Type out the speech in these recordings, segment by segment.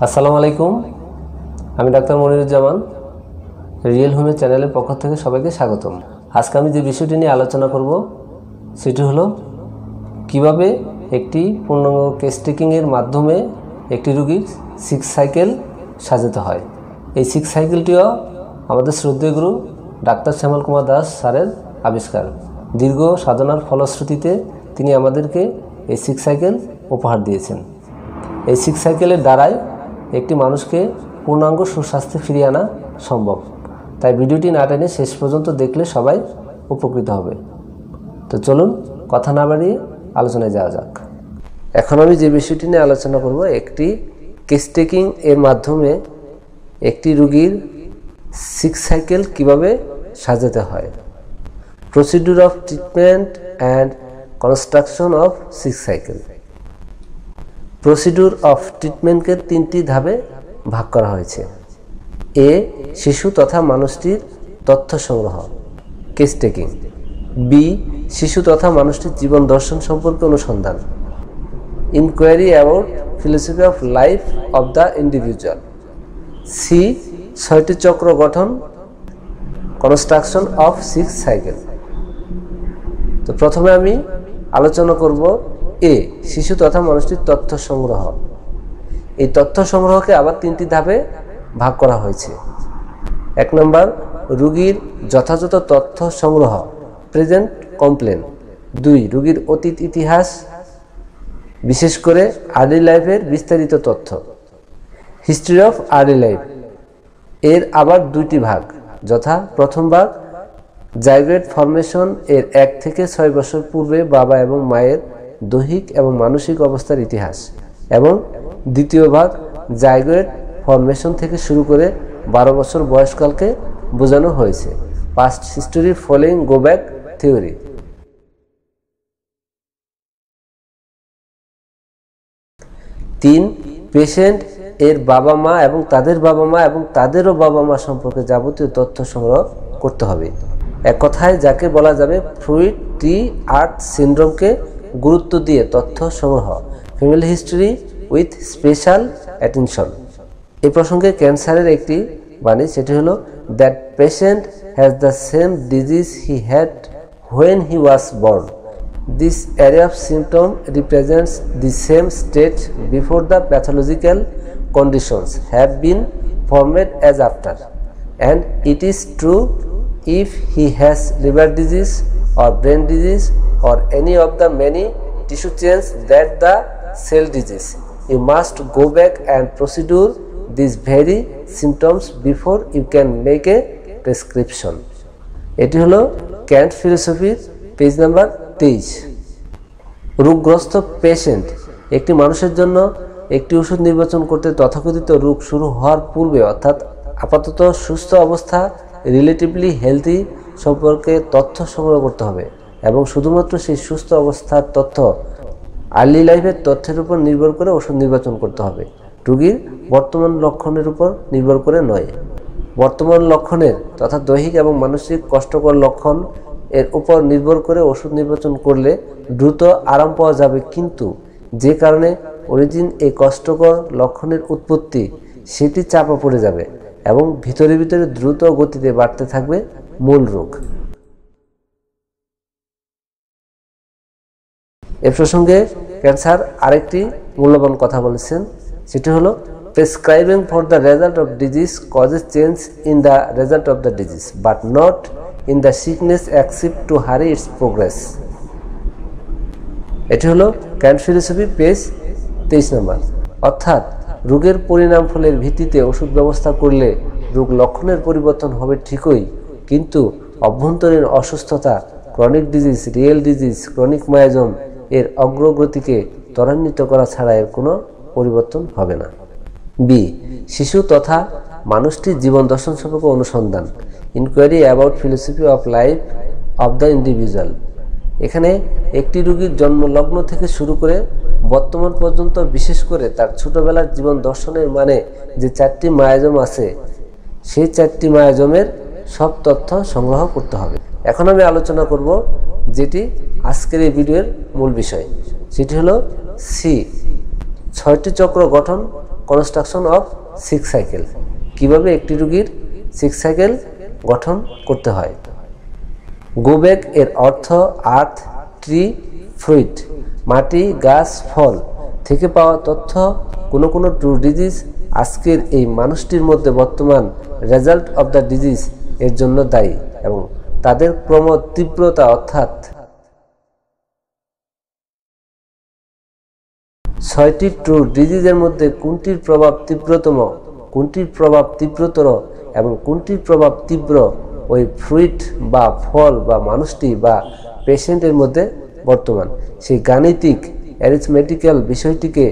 আসসালামু আলাইকুম, আমি ডাক্তার মনিরুজ্জামান, রিয়েল হোমের চ্যানেলের পক্ষ থেকে সবাইকে স্বাগতম। আজকে আমি যে বিষয়টি নিয়ে আলোচনা করব সেটি হলো কিভাবে একটি পূর্ণাঙ্গ কেস টেকিংয়ের মাধ্যমে একটি রোগীর 6 সাইকেল সাজাতে হয়। এই 6 সাইকেলটিও আমাদের শ্রদ্ধেয় গুরু ডাক্তার শ্যামল কুমার দাস স্যারের আবিষ্কার। দীর্ঘ সাধনার ফলশ্রুতিতে তিনি আমাদেরকে এই 6 সাইকেল উপহার দিয়েছেন। এই 6 সাইকেলের দ্বারাই একটি মানুষকে পূর্ণাঙ্গ সুস্বাস্থ্যে ফিরিয়ে আনা সম্ভব। তাই ভিডিওটি না টেনে শেষ পর্যন্ত দেখলে সবাই উপকৃত হবে। তো চলুন কথা না বাড়িয়ে আলোচনায় যাওয়া যাক। এখন আমি যে বিষয়টি নিয়ে আলোচনা করব, একটি কেস টেকিং এর মাধ্যমে একটি রোগীর 6 সাইকেল কিভাবে সাজাতে হয়। Procedure of treatment and construction of 6 cycle. Procedure of ট্রিটমেন্টকে 3টি ধাপে ভাগ করা হয়েছে। এ, শিশু তথা মানুষটির তথ্য সংগ্রহ, কেস টেকিং। বি, শিশু তথা মানুষটির জীবন দর্শন সম্পর্কে অনুসন্ধান, inquiry about philosophy of life of the individual. সি, 6টি চক্র গঠন, কনস্ট্রাকশন অফ 6 সাইকেল। তো প্রথমে আমি আলোচনা করব এ, শিশু তথা মানুষটির তথ্য সংগ্রহ। এই তথ্য সংগ্রহকে আবার 3টি ধাপে ভাগ করা হয়েছে। 1 নম্বর, রোগীর যথাযথ তথ্য সংগ্রহ, প্রেজেন্ট কমপ্লেন। 2, রোগীর অতীত ইতিহাস, বিশেষ করে আর্লি লাইফের বিস্তারিত তথ্য, হিস্ট্রি অফ আর্লি লাইফ। এর আবার 2টি ভাগ, যথা প্রথম ভাগ জাইগোট ফরমেশন এর 1 থেকে 6 বছর পূর্বে বাবা এবং মায়ের দৈহিক এবং মানসিক অবস্থার ইতিহাস, এবং দ্বিতীয় ভাগ জাইগোট ফরমেশন থেকে শুরু করে 12 বছর বয়সকালকে বোঝানো হয়েছে, past history following go back theory. 3, patient এর বাবা মা এবং তাদের বাবা মা এবং তাদেরও বাবা মা সম্পর্কে যাবতীয় তথ্য সংগ্রহ করতে হবে। এক কথায় যাকে বলা যাবে ফ্রুইড টি আর্ট সিনড্রোমকে গুরুত্ব দিয়ে তথ্য সংগ্রহ, family history with special attention. এই প্রসঙ্গে ক্যান্সারের একটি বাণী, সেটি হলো that patient has the same disease he had when he was born. This array of symptom represents the same state before the pathological conditions have been formed as after, and it is true if he has liver disease or brain disease or any of the many tissue changes that the cell disease. You must go back and procedure these very symptoms before you can make a prescription. এটি হলো can't ফিলোসফির page number 23। রোগগ্রস্ত patient একটি মানুষের জন্য একটি ওষুধ নির্বাচন করতে তথাকথিত রোগ শুরু হওয়ার পূর্বে, অর্থাৎ আপাতত সুস্থ অবস্থা, রিলেটিভলি হেলথি সম্পর্কে তথ্য সংগ্রহ করতে হবে, এবং শুধুমাত্র সেই সুস্থ অবস্থার তথ্য, আর্লি লাইফের তথ্যের উপর নির্ভর করে ওষুধ নির্বাচন করতে হবে, রোগীর বর্তমান লক্ষণের উপর নির্ভর করে নয়। বর্তমান লক্ষণের তথা দৈহিক এবং মানসিক কষ্টকর লক্ষণ এর উপর নির্ভর করে ওষুধ নির্বাচন করলে দ্রুত আরাম পাওয়া যাবে, কিন্তু যে কারণে অরিজিন এই কষ্টকর লক্ষণের উৎপত্তি, সেটি চাপা পড়ে যাবে এবং ভিতরে ভিতরে দ্রুত গতিতে বাড়তে থাকবে মূল রোগ। এ প্রসঙ্গে ক্যান্সার আরেকটি মূল্যবান কথা বলেছেন, সেটি হলো prescribing for the result of disease causes change in the result of the disease but not in the sickness accept two হারি ইটস প্রোগ্রেস। এটি হলো ক্যান্ট ফিলোসফি পেজ 23 নম্বর। অর্থাৎ রোগের পরিণাম ফলের ভিত্তিতে ওষুধ ব্যবস্থা করলে রোগ লক্ষণের পরিবর্তন হবে ঠিকই, কিন্তু অভ্যন্তরীণ অসুস্থতা, chronic disease, real disease, chronic miasm এর অগ্রগতিকে ত্বরান্বিত করা ছাড়া এর কোনো পরিবর্তন হবে না। বি, শিশু তথা মানুষটির জীবন দর্শন সম্পর্কে অনুসন্ধান, inquiry about philosophy of life of the individual. এখানে একটি রোগীর জন্মলগ্ন থেকে শুরু করে বর্তমান পর্যন্ত, বিশেষ করে তার ছোটবেলার জীবন দর্শনের মানে যে 4টি মায়োজম আছে, সেই 4টি মায়োজমের সব তথ্য সংগ্রহ করতে হবে। এখন আমি আলোচনা করব যেটি আজকের এই ভিডিওর মূল বিষয়, সেটি হলো সি, 6টি চক্র গঠন, কনস্ট্রাকশন অফ 6 সাইকেল, কিভাবে একটি রোগীর 6 সাইকেল গঠন করতে হয়। গো ব্যাক এর অর্থ আর্থ, ট্রি, ফ্রুইট, মাটি, গাছ, ফল থেকে পাওয়া তথ্য কোনো ট্রু ডিজিজ আজকের এই মানুষটির মধ্যে বর্তমান রেজাল্ট অব দ্য ডিজিজ এর জন্য দায়ী এবং তাদের ক্রম তীব্রতা অর্থাৎ 6টি ট্রু ডিজিজের মধ্যে কোনটির প্রভাব তীব্রতম, কোনটির প্রভাব তীব্রতর এবং কোনটির প্রভাব তীব্র ওই ফ্রুইট বা ফল বা মানুষটি বা পেশেন্টের মধ্যে বর্তমান, সেই গাণিতিক অ্যারিথমেটিক্যাল বিষয়টিকে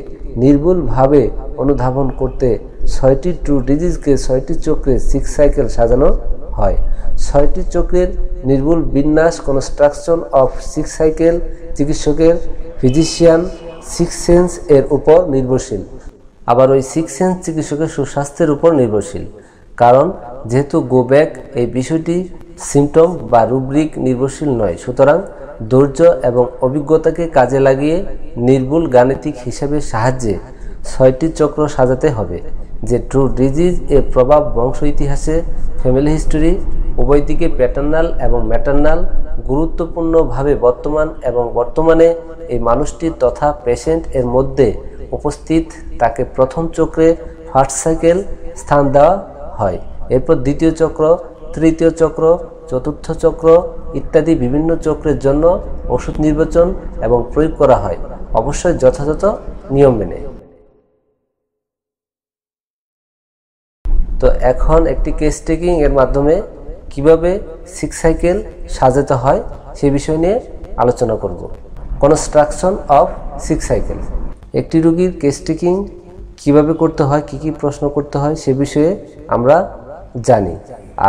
নির্ভুলভাবে অনুধাবন করতে 6টি ট্রু ডিজিজকে 6টি চক্রে 6 সাইকেল সাজানো হয়। 6টি চক্রের নির্ভুল বিন্যাস কনস্ট্রাকশন অফ 6 সাইকেল চিকিৎসকের ফিজিশিয়ান 6 সেন্স এর উপর নির্ভরশীল। আবার ওই 6 সেন্স চিকিৎসকের সুস্বাস্থ্যের উপর নির্ভরশীল, কারণ যেহেতু গো ব্যাক এই বিষয়টি সিমটম বা রুব্রিক নির্ভরশীল নয়, সুতরাং ধৈর্য এবং অভিজ্ঞতাকে কাজে লাগিয়ে নির্ভুল গাণিতিক হিসাবের সাহায্যে 6টি চক্র সাজাতে হবে। যে ট্রু ডিজিজ এর প্রভাব বংশ ইতিহাসে, ফ্যামিলি হিস্টোরি উভয় দিকে প্যাটার্নাল এবং ম্যাটার্নাল গুরুত্বপূর্ণভাবে বর্তমান এবং বর্তমানে এই মানুষটির তথা পেশেন্ট এর মধ্যে উপস্থিত, তাকে প্রথম চক্রে ফার্স্ট সাইকেল স্থান দেওয়া হয়। এরপর দ্বিতীয় চক্র, তৃতীয় চক্র, চতুর্থ চক্র ইত্যাদি বিভিন্ন চক্রের জন্য ওষুধ নির্বাচন এবং প্রয়োগ করা হয়, অবশ্যই যথাযথ নিয়ম মেনে। তো এখন একটি কেস টেকিং এর মাধ্যমে কিভাবে 6 সাইকেল সাজাতে হয় সে বিষয় নিয়ে আলোচনা করব। কনস্ট্রাকশন অফ 6 সাইকেল, একটি রোগীর কেস টেকিং কিভাবে করতে হয়, কি কি প্রশ্ন করতে হয় সে বিষয়ে আমরা জানি।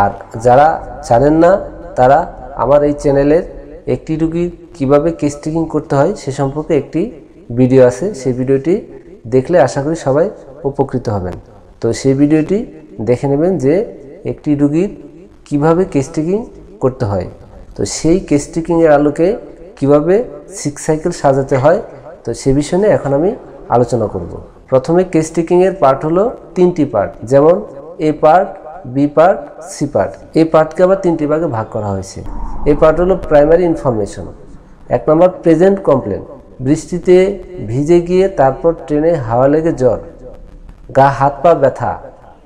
আর যারা জানেন না তারা আমার এই চ্যানেলের একটি রোগীর কিভাবে কেস টেকিং করতে হয় সে সম্পর্কে একটি ভিডিও আছে, সেই ভিডিওটি দেখলে আশা করি সবাই উপকৃত হবেন। তো সেই ভিডিওটি দেখে নেবেন যে একটি রোগীর কিভাবে কেস টেকিং করতে হয়। তো সেই কেস টেকিং এর আলোকে কিভাবে 6 সাইকেল সাজাতে হয়, তো সে বিষয় নিয়ে এখন আমি আলোচনা করব। প্রথমে কেস টেকিং এর পার্ট হলো 3টি পার্ট, যেমন A part, B part, C part. এই পার্টকে আবার 3টি ভাগে ভাগ করা হয়েছে। এই পার্ট হলো প্রাইমারি ইনফরমেশন। 1 নম্বর প্রেজেন্ট কমপ্লেন, বৃষ্টিতে ভিজে গিয়ে তারপর ট্রেনে হাওয়া লেগে জ্বর, গা হাত পা ব্যথা,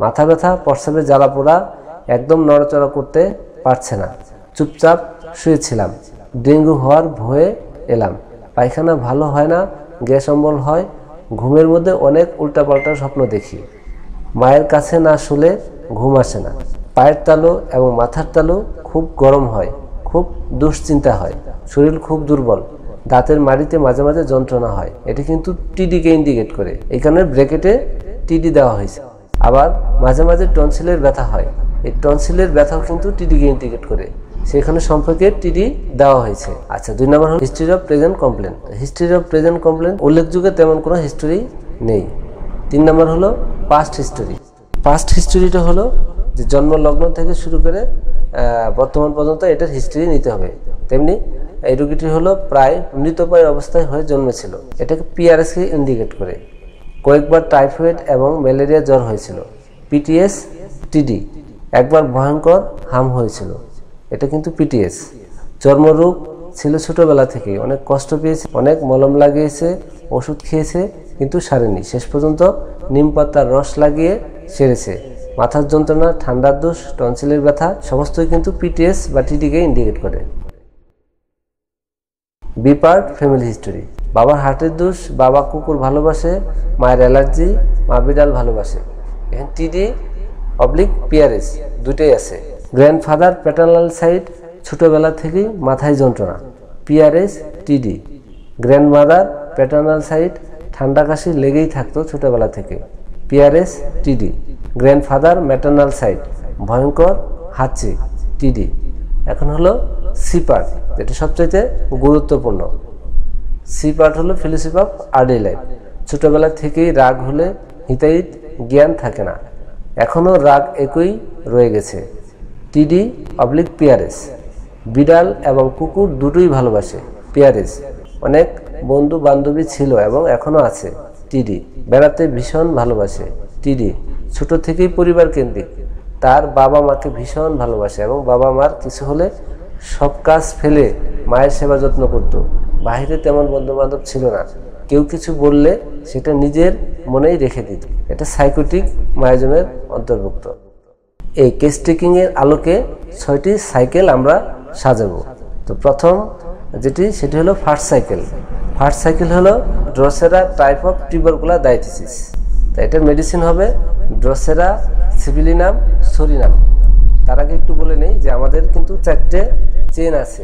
মাথা ব্যথা, প্রস্রাবে জ্বালা পোড়া, একদম নড়াচড়া করতে পারছে না, চুপচাপ শুয়েছিলাম, ডেঙ্গু হওয়ার ভয়ে এলাম, পায়খানা ভালো হয় না, গ্যাস অম্বল হয়, ঘুমের মধ্যে অনেক উল্টাপাল্টা স্বপ্ন দেখি, মায়ের কাছে না শুলে ঘুম আসে না, পায়ের তালু এবং মাথার তালু খুব গরম হয়, খুব দুশ্চিন্তা হয়, শরীর খুব দুর্বল, দাঁতের মাড়িতে মাঝে মাঝে যন্ত্রণা হয়। এটি কিন্তু টিডিকে ইন্ডিকেট করে, এখানে ব্র্যাকেটে টিডি দেওয়া হয়েছে। আবার মাঝে মাঝে টনসিলের ব্যথা হয়, এই টনসিলের ব্যথাও কিন্তু টিডিকে ইন্ডিকেট করে, সেখানে সম্পর্কে টিডি দেওয়া হয়েছে। আচ্ছা, 2 নম্বর হল history of present complain. History of present complain উল্লেখযোগ্য তেমন কোনো হিস্টোরি নেই। 3 নম্বর হলো পাস্ট হিস্টোরি। পাস্ট হিস্টোরিটা হলো যে জন্ম লগ্ন থেকে শুরু করে বর্তমান পর্যন্ত এটার হিস্ট্রি নিতে হবে। তেমনি এই রোগীটি হলো প্রায় মৃতপ্রায় অবস্থায় হয়ে জন্মেছিল, এটাকে পিআরএস কে ইন্ডিকেট করে। কয়েকবার টাইফয়েড এবং ম্যালেরিয়া জ্বর হয়েছিল, পিটিএস, টিডি, একবার ভয়ঙ্কর হাম হয়েছিল, এটা কিন্তু পিটিএস। চর্মরোগ ছিল ছোটবেলা থেকে, অনেক কষ্ট পেয়েছে, অনেক মলম লাগিয়েছে, ওষুধ খেয়েছে কিন্তু সারেনি, শেষ পর্যন্ত নিম পাতার রস লাগিয়ে সেরেছে। মাথার যন্ত্রণা, ঠান্ডার দোষ, টনসিলের ব্যথা সমস্তই কিন্তু পিটিএস বা টিডিকে ইন্ডিকেট করে। বি পার্ট ফ্যামিলি হিস্টোরি, বাবার হার্টের দোষ, বাবা কুকুর ভালোবাসে, মায়ের অ্যালার্জি, মা বিড়াল ভালোবাসে, এখানে টিডি অবলিক পিআরএস দুটোই আছে। গ্র্যান্ডফাদার প্যাটার্নাল সাইড, ছোটবেলা থেকেই মাথায় যন্ত্রণা, পিআরএস টিডি। গ্র্যান্ডমাদার প্যাটার্নাল সাইড, ঠান্ডা কাশি লেগেই থাকতো ছোটবেলা থেকে, পিআরএস টিডি। গ্র্যান্ডফাদার ম্যাটার্নাল সাইড, ভয়ঙ্কর হাঁচি, টিডি। এখন হলো সি পার্ট, যেটা সবচাইতে গুরুত্বপূর্ণ। সি পার্ট হলো ফিলোসফি অফ আর্লি লাইফ। ছোটবেলা থেকেই রাগ হলে হিতাহিত জ্ঞান থাকে না, এখনো রাগ একই রয়ে গেছে, টিডি অবলিক পিআরএস। বিড়াল এবং কুকুর দুটোই ভালোবাসে, পিআরএস। অনেক বন্ধু বান্ধবী ছিল এবং এখনো আছে, টিডি বেড়াতে ভীষণ ভালোবাসে, টিডি ছোট থেকেই পরিবার কেন্দ্রিক, তার বাবা মাকে ভীষণ ভালোবাসে এবং বাবা মার কিছু হলে সব কাজ ফেলে মায়ের সেবা যত্ন করত। বাইরে তেমন বন্ধু বান্ধব ছিল না, কেউ কিছু বললে সেটা নিজের মনেই রেখে দিত। এটা সাইকোটিক মায়োজমের অন্তর্ভুক্ত। এই কেস টেকিং এর আলোকে 6টি সাইকেল আমরা সাজাবো। তো প্রথম সেটি হলো ফার্স্ট সাইকেল। ফার্স্ট সাইকেল হলো ড্রসেরা টাইপ অফ টিউবারকুলার ডায়াথিসিস। তো এটার মেডিসিন হবে ড্রসেরা সিভিলিনাম সোরিনাম। তার আগে একটু বলে নেই যে আমাদের কিন্তু 4টে চেন আছে,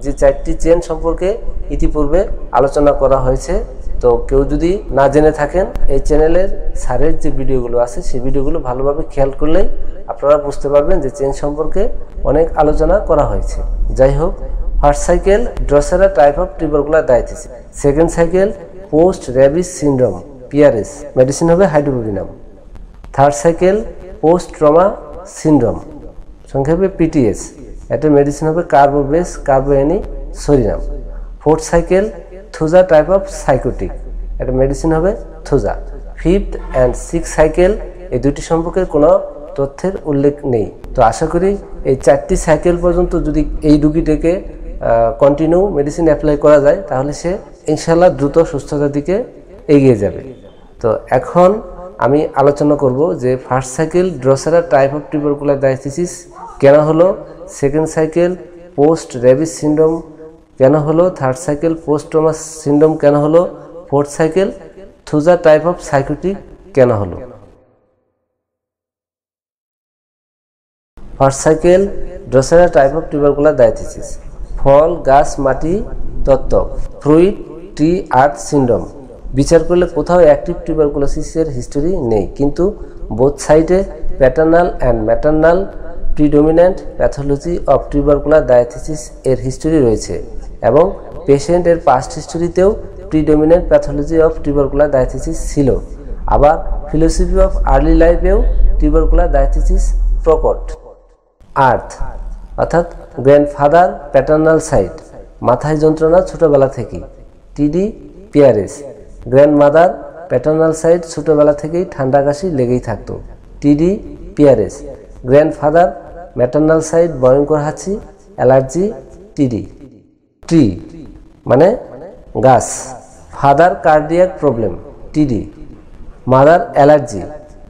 যে 4টি চেন সম্পর্কে ইতিপূর্বে আলোচনা করা হয়েছে। তো কেউ যদি না জেনে থাকেন, এই চ্যানেলের স্যারের যে ভিডিওগুলো আছে সেই ভিডিওগুলো ভালোভাবে খেয়াল করলেই আপনারা বুঝতে পারবেন যে চেন সম্পর্কে অনেক আলোচনা করা হয়েছে। যাই হোক, first cycle drosera type of tubercular diathesis. Second cycle post rabies syndrome PRS, medicine হবে hydrophobinum. Third cycle post trauma syndrome, সংক্ষেপে পিটিএস, এটার মেডিসিন হবে carbo veg carbo an psorinum. Fourth cycle thuja type of sycotic, এটা medicine হবে thuja. Fifth and six cycle, এই দুটি সম্পর্কে কোনো তথ্যের উল্লেখ নেই। তো আশা করি এই 4টি সাইকেল পর্যন্ত যদি এই রুগীটাকে কন্টিনিউ মেডিসিন অ্যাপ্লাই করা যায়, তাহলে সে ইনশাল্লাহ দ্রুত সুস্থতার দিকে এগিয়ে যাবে। তো এখন আমি আলোচনা করব যে first cycle drosera type of tubercular diathesis কেন হলো, second cycle post rabies syndrome কেন হলো, third cycle post trauma syndrome কেন হলো, fourth cycle thuja type of sycotic কেন হলো। First cycle drosera type of tubercular diathesis. ফল, গাছ, মাটি তত্ত্ব, ফ্রুইট, ট্রি, আর্থ সিনড্রোম। বিচার করলে কোথাও অ্যাক্টিভ টিউবারকুলোসিসের হিস্টোরি নেই, কিন্তু বোথ সাইডে paternal and maternal predominant pathology of tubercular diathesis এর হিস্টোরি রয়েছে এবং পেশেন্টের পাস্ট হিস্টোরিতেও predominant pathology of tubercular diathesis ছিল। আবার ফিলোসফি অফ আর্লি লাইফেও টিউবারকুলার ডায়াথিসিস প্রকট। আর্থ অর্থাৎ গ্র্যান্ডফাদার প্যাটার্নাল সাইড, মাথায় যন্ত্রণা ছোটবেলা থেকেই, টিডি পিআরএস। গ্র্যান্ডমাদার প্যাটার্নাল সাইড, ছোটবেলা থেকেই ঠান্ডা কাশি লেগেই থাকতো, টিডি পিআরএস। গ্র্যান্ডফাদার ম্যাটার্নাল সাইড, ভয়ঙ্কর হাঁচি, অ্যালার্জি, টিডি। ট্রি মানে গাছ, ফাদার কার্ডিয়াক প্রবলেম, টিডি। মাদার অ্যালার্জি,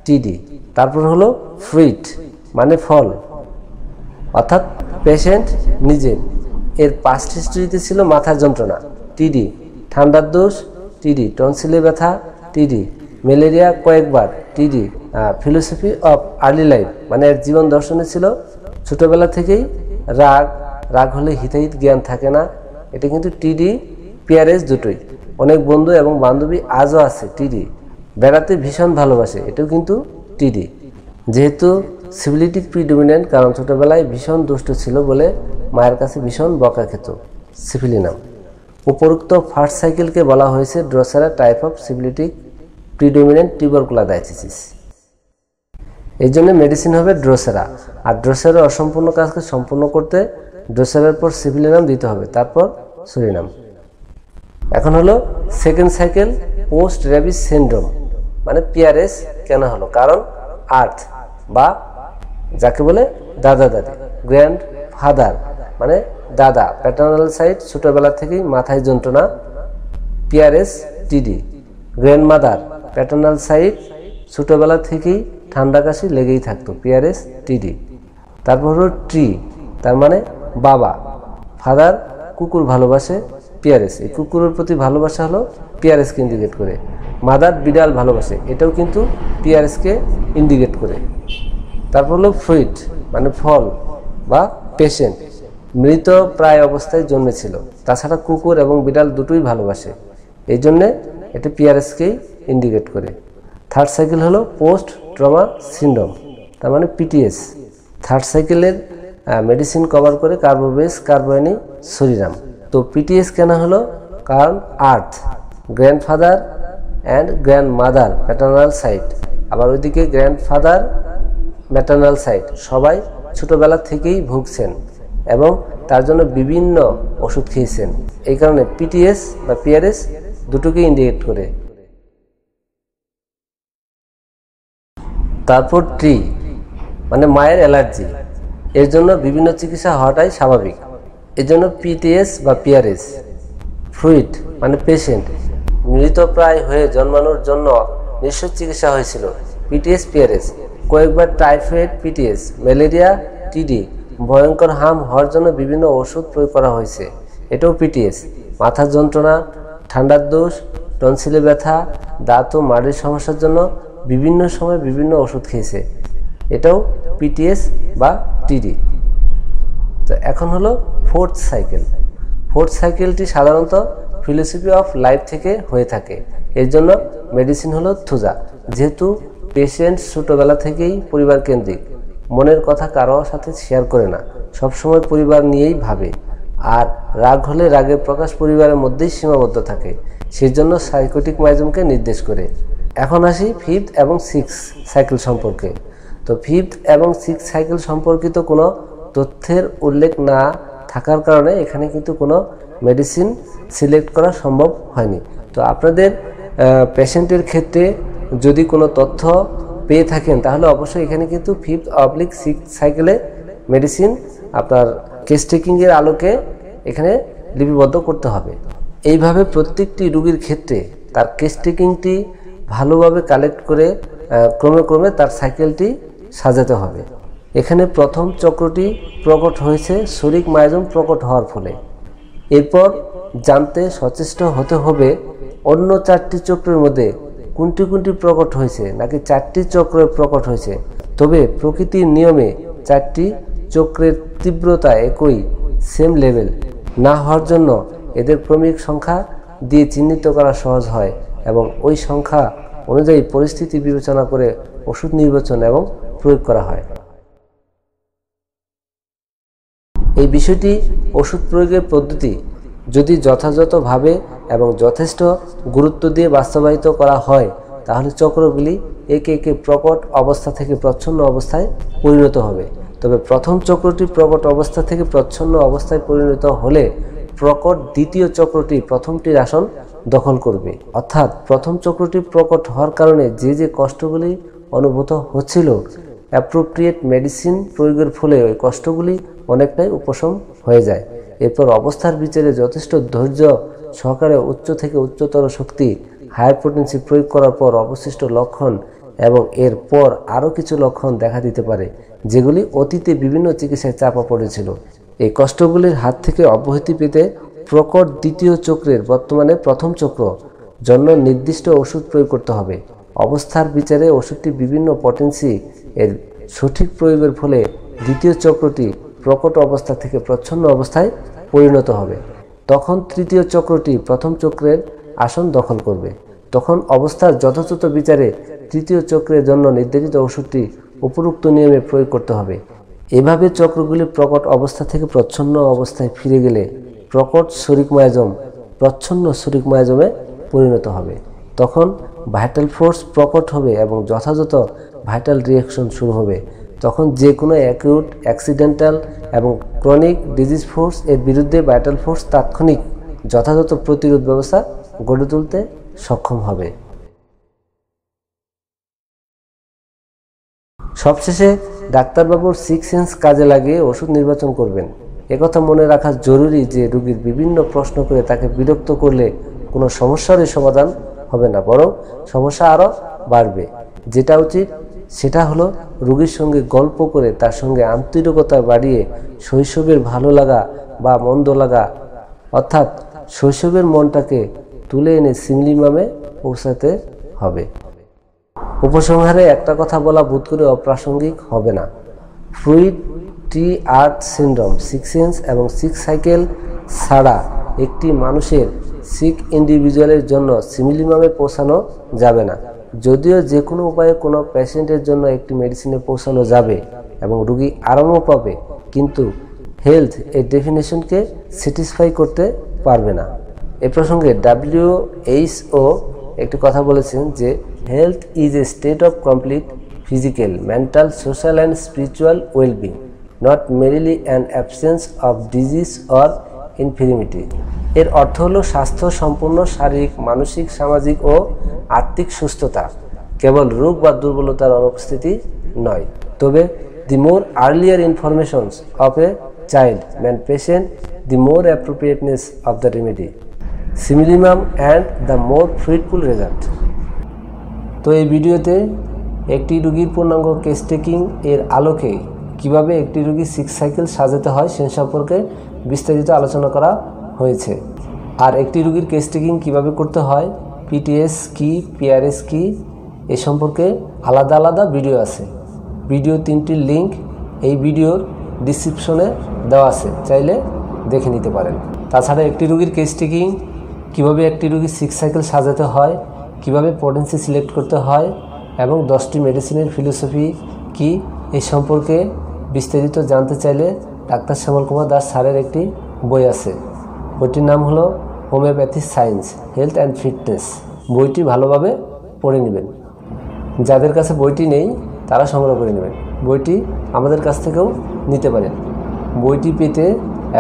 টিডি। তারপর হলো ফ্রুইট মানে ফল, অর্থাৎ পেশেন্ট নিজের এর পাস্ট হিস্ট্রিতে ছিল মাথার যন্ত্রণা, টিডি। ঠান্ডার দোষ, টিডি। টনসিলে ব্যথা, টিডি। ম্যালেরিয়া কয়েকবার, টিডি। ফিলোসফি অফ আর্লি লাইফ মানে এর জীবন দর্শনে ছিল ছোটবেলা থেকেই রাগ হলে হিতাহিত জ্ঞান থাকে না, এটা কিন্তু টিডি পিআরএস দুটোই। অনেক বন্ধু এবং বান্ধবী আজও আছে, টিডি। বেড়াতে ভীষণ ভালোবাসে, এটাও কিন্তু টিডি। যেহেতু সিভিলিটিক প্রিডোমিন্যান্ট, কারণ ছোটবেলায় ভীষণ দুষ্ট ছিল বলে মায়ের কাছে ভীষণ বকা খেত, সিভিলিনাম। উপরোক্ত ফার্স্ট সাইকেলকে বলা হয়েছে drosera type of syphilitic predominant tubercular diathesis. এই জন্য মেডিসিন হবে ড্রসেরা। আর ড্রসেরার অসম্পূর্ণ কাজকে সম্পূর্ণ করতে ড্রসেরার পর সিভিলিনাম দিতে হবে, তারপর সোরিনাম। এখন হলো second cycle post rabies syndrome মানে পিআরএস কেন হলো, কারণ আর্থ বা যাকে বলে দাদা দাদি। গ্র্যান্ড ফাদার মানে দাদা, প্যাটার্নাল সাইড, ছোটবেলা থেকেই মাথায় যন্ত্রণা, পিআরএস টিডি। গ্র্যান্ড মাদার প্যাটার্নাল সাইড, ছোটবেলা থেকেই ঠান্ডা কাশি লেগেই থাকতো, পিআরএস টিডি। তারপর হলো ট্রি তার মানে বাবা, ফাদার কুকুর ভালোবাসে, পিআরএস। এই কুকুরের প্রতি ভালোবাসা হলো পিআরএসকে ইন্ডিকেট করে। মাদার বিড়াল ভালোবাসে, এটাও কিন্তু পিআরএসকে ইন্ডিকেট করে। তারপর হলো ফ্রুইট মানে ফল বা পেশেন্ট, মৃত প্রায় অবস্থায় জন্মেছিল। তাছাড়া কুকুর এবং বিড়াল দুটোই ভালোবাসে, এই জন্যে এটা পিআরএসকেই ইন্ডিকেট করে। থার্ড সাইকেল হলো পোস্ট ট্রমা সিনড্রোম তার মানে পিটিএস। থার্ড সাইকেলের মেডিসিন কভার করে কার্বোবেস কার্বোএনি সোরিনাম। তো পিটিএস কেন হলো, কারণ আর্থ, grandfather and grandmother paternal side, আবার ওইদিকে গ্র্যান্ডফাদার ম্যাটার্নাল সাইড, সবাই ছোটবেলা থেকেই ভুগছেন এবং তার জন্য বিভিন্ন ওষুধ খেয়েছেন। এই কারণে পিটিএস বা পিআরএস দুটোকে ইন্ডিকেট করে। তারপর ট্রি মানে মায়ের অ্যালার্জি, এর জন্য বিভিন্ন চিকিৎসা হওয়াটাই স্বাভাবিক। এর জন্য পিটিএস বা পিআরএস। ফ্লুইড মানে পেশেন্ট, মৃতপ্রায় হয়ে জন্মানোর জন্য নিশ্চিত চিকিৎসা হয়েছিল, পিটিএস পিআরএস। কয়েকবার টাইফয়েড পিটিএস, ম্যালেরিয়া টিডি, ভয়ঙ্কর হাম হওয়ার জন্য বিভিন্ন ওষুধ প্রয়োগ করা হয়েছে, এটাও পিটিএস। মাথার যন্ত্রণা, ঠান্ডার দোষ, টনসিলে ব্যথা, দাঁত ও মাড়ির সমস্যার জন্য বিভিন্ন সময় বিভিন্ন ওষুধ খেয়েছে, এটাও পিটিএস বা টিডি। তো এখন হলো ফোর্থ সাইকেল। ফোর্থ সাইকেলটি সাধারণত ফিলোসফি অফ লাইফ থেকে হয়ে থাকে। এর জন্য মেডিসিন হলো থুজা। যেহেতু পেশেন্ট ছোটোবেলা থেকেই পরিবার কেন্দ্রিক, মনের কথা কারোর সাথে শেয়ার করে না, সবসময় পরিবার নিয়েই ভাবে, আর রাগ হলে রাগের প্রকাশ পরিবারের মধ্যেই সীমাবদ্ধ থাকে, সেই জন্য সাইকোটিক মাইজমকে নির্দেশ করে। এখন আসি ফিফথ এবং সিক্স সাইকেল সম্পর্কে। তো ফিফথ এবং সিক্স সাইকেল সম্পর্কিত কোনো তথ্যের উল্লেখ না থাকার কারণে এখানে কিন্তু কোনো মেডিসিন সিলেক্ট করা সম্ভব হয়নি। তো আপনাদের পেশেন্টের ক্ষেত্রে যদি কোনো তথ্য পেয়ে থাকেন তাহলে অবশ্যই এখানে কিন্তু ফিফথ অবলিক সিক্স সাইকেলে মেডিসিন আপনার কেস টেকিংয়ের আলোকে এখানে লিপিবদ্ধ করতে হবে। এইভাবে প্রত্যেকটি রোগীর ক্ষেত্রে তার কেস টেকিংটি ভালোভাবে কালেক্ট করে ক্রমে ক্রমে তার সাইকেলটি সাজাতে হবে। এখানে প্রথম চক্রটি প্রকট হয়েছে শরিক মাইজম প্রকট হওয়ার ফলে। এরপর জানতে সচেষ্ট হতে হবে অন্য চারটি চক্রের মধ্যে কোনটি কোনটি প্রকট হয়েছে, নাকি চারটি চক্র প্রকট হয়েছে। তবে প্রকৃতির নিয়মে চারটি চক্রের তীব্রতা একই সেম লেভেল না হওয়ার জন্য এদের ক্রমিক সংখ্যা দিয়ে চিহ্নিত করা সহজ হয় এবং ওই সংখ্যা অনুযায়ী পরিস্থিতি বিবেচনা করে ওষুধ নির্বাচন এবং প্রয়োগ করা হয়। এই বিষয়টি ওষুধ প্রয়োগের পদ্ধতি যদি যথাযথভাবে এবং যথেষ্ট গুরুত্ব দিয়ে বাস্তবায়িত করা হয় তাহলে চক্রগুলি একে একে প্রকট অবস্থা থেকে প্রচ্ছন্ন অবস্থায় পরিণত হবে। তবে প্রথম চক্রটি প্রকট অবস্থা থেকে প্রচ্ছন্ন অবস্থায় পরিণত হলে প্রকট দ্বিতীয় চক্রটি প্রথমটির আসন দখল করবে। অর্থাৎ প্রথম চক্রটি প্রকট হওয়ার কারণে যে যে কষ্টগুলি অনুভূত হচ্ছিল, অ্যাপ্রোপ্রিয়েট মেডিসিন প্রয়োগের ফলে ওই কষ্টগুলি অনেকটাই উপশম হয়ে যায়। এরপর অবস্থার বিচারে যথেষ্ট ধৈর্য সহকারে উচ্চ থেকে উচ্চতর শক্তি হায়ার পোটেন্সি প্রয়োগ করার পর অবশিষ্ট লক্ষণ এবং এরপর আরও কিছু লক্ষণ দেখা দিতে পারে যেগুলি অতীতে বিভিন্ন চিকিৎসায় চাপা পড়েছিল। এই কষ্টগুলির হাত থেকে অব্যাহতি পেতে প্রকট দ্বিতীয় চক্রের বর্তমানে প্রথম চক্র জন্য নির্দিষ্ট ওষুধ প্রয়োগ করতে হবে। অবস্থার বিচারে ওষুধটি বিভিন্ন পটেন্সি এর সঠিক প্রয়োগের ফলে দ্বিতীয় চক্রটি প্রকট অবস্থা থেকে প্রচ্ছন্ন অবস্থায় পরিণত হবে। তখন তৃতীয় চক্রটি প্রথম চক্রের আসন দখল করবে। তখন অবস্থার যথাযথ বিচারে তৃতীয় চক্রের জন্য নির্ধারিত ওষুধটি উপরোক্ত নিয়মে প্রয়োগ করতে হবে। এভাবে চক্রগুলি প্রকট অবস্থা থেকে প্রচ্ছন্ন অবস্থায় ফিরে গেলে প্রকট শরিক মায়াজম প্রচ্ছন্ন শরিক মায়াজমে পরিণত হবে। তখন ভাইটাল ফোর্স প্রকট হবে এবং যথাযথ ভাইটাল রিঅ্যাকশন শুরু হবে। তখন যে কোনো অ্যাকিউট, অ্যাক্সিডেন্টাল এবং ক্রনিক ডিজিজ ফোর্স এর বিরুদ্ধে ভাইটাল ফোর্স তাৎক্ষণিক যথাযথ প্রতিরোধ ব্যবস্থা গড়ে তুলতে সক্ষম হবে। সবশেষে ডাক্তারবাবুর সিক্স সেন্স কাজে লাগিয়ে ওষুধ নির্বাচন করবেন। একথা মনে রাখা জরুরি যে রোগীর বিভিন্ন প্রশ্ন করে তাকে বিরক্ত করলে কোনো সমস্যারই সমাধান হবে না, বরং সমস্যা আরও বাড়বে। যেটা উচিত সেটা হলো রোগীর সঙ্গে গল্প করে তার সঙ্গে আন্তরিকতা বাড়িয়ে শৈশবের ভালো লাগা বা মন্দ লাগা অর্থাৎ শৈশবের মনটাকে তুলে এনে সিমলিমামে পৌঁছাতে হবে। উপসংহারে একটা কথা বলা বোধ করে অপ্রাসঙ্গিক হবে না। ফ্লুইড টি আর্ট সিনড্রোম, সিক্স সেন্স এবং সিক্স সাইকেল ছাড়া একটি মানুষের সিক ইন্ডিভিজুয়ালের জন্য সিমিলিমামে পৌঁছানো যাবে না। যদিও যে কোনো উপায়ে কোনো পেশেন্টের জন্য একটি মেডিসিনে পৌঁছানো যাবে এবং রোগী আরামও পাবে, কিন্তু হেলথ এই ডেফিনেশনকে স্যাটিসফাই করতে পারবে না। এ প্রসঙ্গে WHO একটি কথা বলেছেন যে health is a state of complete physical, mental, social and spiritual wellbeing, not merely an absence of disease or infirmity. এর অর্থ হলো স্বাস্থ্য সম্পূর্ণ শারীরিক, মানসিক, সামাজিক ও আত্মিক সুস্থতা, কেবল রোগ বা দুর্বলতার অনুপস্থিতি নয়। তবে the more earlier informations of a child and patient, the more appropriateness of the remedy, simillimum and the more fruitful result. তো এই ভিডিওতে একটি রোগীর পূর্ণাঙ্গ কেস টেকিং এর আলোকে কিভাবে একটি রোগীর 6 সাইকেল সাজাতে হয় সে সম্পর্কে বিস্তারিত আলোচনা করা হয়েছে। আর একটি রোগীর কেস টেকিং কীভাবে করতে হয়, পিটিএস কি, পিআরএস কি, এ সম্পর্কে আলাদা আলাদা ভিডিও আছে। ভিডিও 3টির লিঙ্ক এই ভিডিওর ডিসক্রিপশনে দেওয়া আছে, চাইলে দেখে নিতে পারেন। তাছাড়া একটি রোগীর কেস টেকিং কীভাবে একটি রোগীর 6 সাইকেল সাজাতে হয়, কিভাবে পোটেন্সি সিলেক্ট করতে হয় এবং 10টি মেডিসিনের ফিলোসফি কি, এই সম্পর্কে বিস্তারিত জানতে চাইলে ডাক্তার শ্যামল কুমার দাস স্যারের একটি বই আছে। বইটির নাম হলো homeopathy science, health and fitness. বইটি ভালোভাবে পড়ে নেবেন। যাদের কাছে বইটি নেই তারা সংগ্রহ করে নেবেন। বইটি আমাদের কাছ থেকেও নিতে পারেন। বইটি পেতে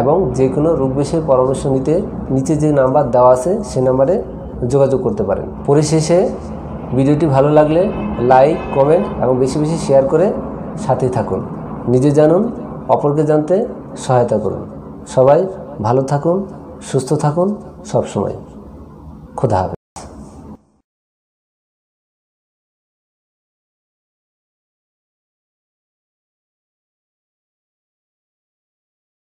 এবং যে কোনো রোগ বিষয়ে পরামর্শ নিতে নিচে যে নাম্বার দেওয়া আছে সে নাম্বারে যোগাযোগ করতে পারেন। পরিশেষে ভিডিওটি ভালো লাগলে লাইক, কমেন্ট এবং বেশি বেশি শেয়ার করে সাথে থাকুন। নিজে জানুন, অপরকে জানতে সহায়তা করুন। সবাই ভালো থাকুন, সুস্থ থাকুন সবসময়। খোদা হাফেজ।